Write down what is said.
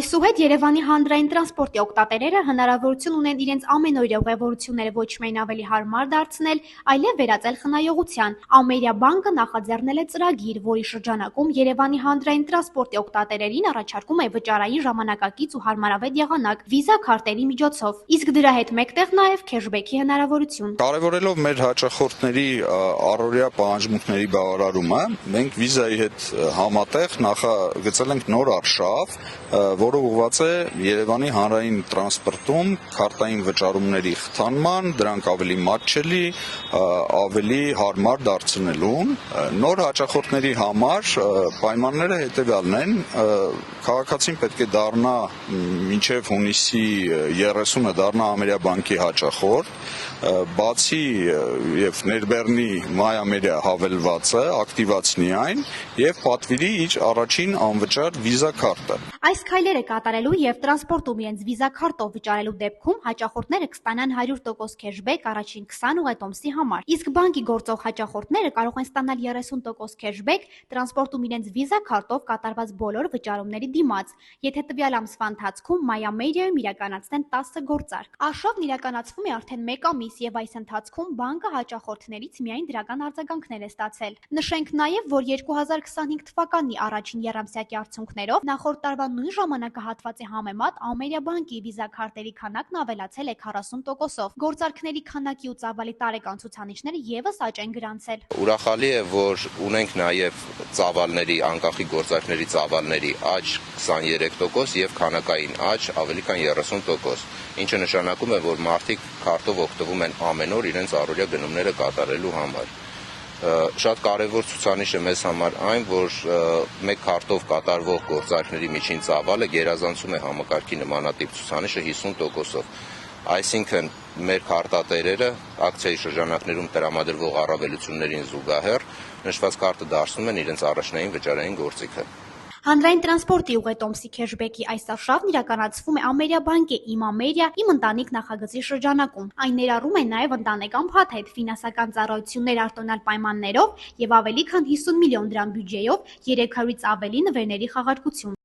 Այսուհետ Երևանի հանրային տրանսպորտի օգտատերերը հնարավորություն ունեն իրենց ամենօրյա ուղևորությունները ոչ միայն ավելի հարմար դարձնել, այլև վերածել խնայողության։ Ամերիա բանկը նախաձեռնել է ծրագիր, որի շրջանակում Երևանի հանրային տրանսպորտի օգտատերերին առաջարկում է վճարային ժամանակակից ու հարմարավետ եղանակ վիզա քարտերի միջոցով, իսկ դրա հետ մեկտեղ նաև քեշբեքի հնարավորություն։ Կարևորելով մեր հաճախորդների առօրյա պահանջմունքների բավարարումը, մենք վիզայի հետ համատեղ նախագծել ենք նոր արշավ, որը ուղղված է Երևանի հանրային տրանսպորտում քարտային վճարումների խթանման, դրանք ավելի մատչելի, ավելի հարմար դարձնելուն։ Նոր հաճախորդների համար պայմանները հետևյալն են. քաղաքացին պետք է դառնա մինչև հունիսի 30-ը դառնա Ամերիաբանկի հաճախորդ, բացի եւ ներբեռնի մայ-ամերիա հավելվածը, ակտիվացնի այն եւ պատվիրի իր առաջին անվճար վիզա քարտը։ Այս քայլերը կատարելու եւ տրանսպորտում իրենց վիզա քարտով վճարելու դեպքում հաճախորդները կստանան 100% քեշբեք առաջին 20 ուղղատոմսի համար, իսկ բանկի գործող հաճախորդները կարող են ստանալ 30% քեշբեք տրանսպորտում իրենց վիզա քարտով կատարված բոլոր վճարումների դիմաց, եթե տվյալ ամսվա ընթացքում մայ-ամերիայում իրականացնեն 10 գործարք։ Արշավն իրականացվում է արդեն 1 ամիս եւ այս ընթացքում բանկը հաճախորդներից միայն դրական արձագանքներ է ստացել։ Նշենք նաեւ, որ 2025 թվականի առաջին եռամսյակի արդյունքներով նախորդ տարվա նույն ժամանակահատվածի համեմատ Ամերիաբանկի վիզա քարտերի քանակն ավելացել է 40%-ով։ Գործարքների քանակի ու ծավալի տարեկան ցուցանիշները եւս աճ են գրանցել։ Ուրախալի է, որ ունենք նաեւ ծավալների, անկախի գործարքների ծավալների աճ 23% եւ քանակային աճ ավելի քան 30%, ինչը նշանակում է, որ մարդիկ քարտով օգտվում են ամեն օր իրենց առօրյա գնումները կատարելու համար։ Շատ կարևոր ցուցանիշ է մեզ համար այն, որ մեկ քարտով կատարվող գործարքների միջին ծավալը գերազանցում է համակարգի նմանատիպ ցուցանիշը 50%-ով։ Այսինքն մեր քարտատերերը ակցիայի շրջանակներում տրամադրվող առավելություններին զուգահեռ նշված քարտը դարձնում են իրենց առաջնային վճարային գործիքը։ Հանրային տրանսպորտի ուղղատոմսի քեշբեքի այս արշավն իրականացվում է Ամերիաբանկի «Իմ Ամերիա, իմ ընտանիք» նախագծի շրջանակում։ Այն ներառում է նաև ընտանեկան փաթեթ, ֆինանսական ծառայություններ արտոնալ պայմաններով եւ ավելի քան 50 միլիոն դրամ բյուջեով 300-ից ավելի նվերների խաղարկություն։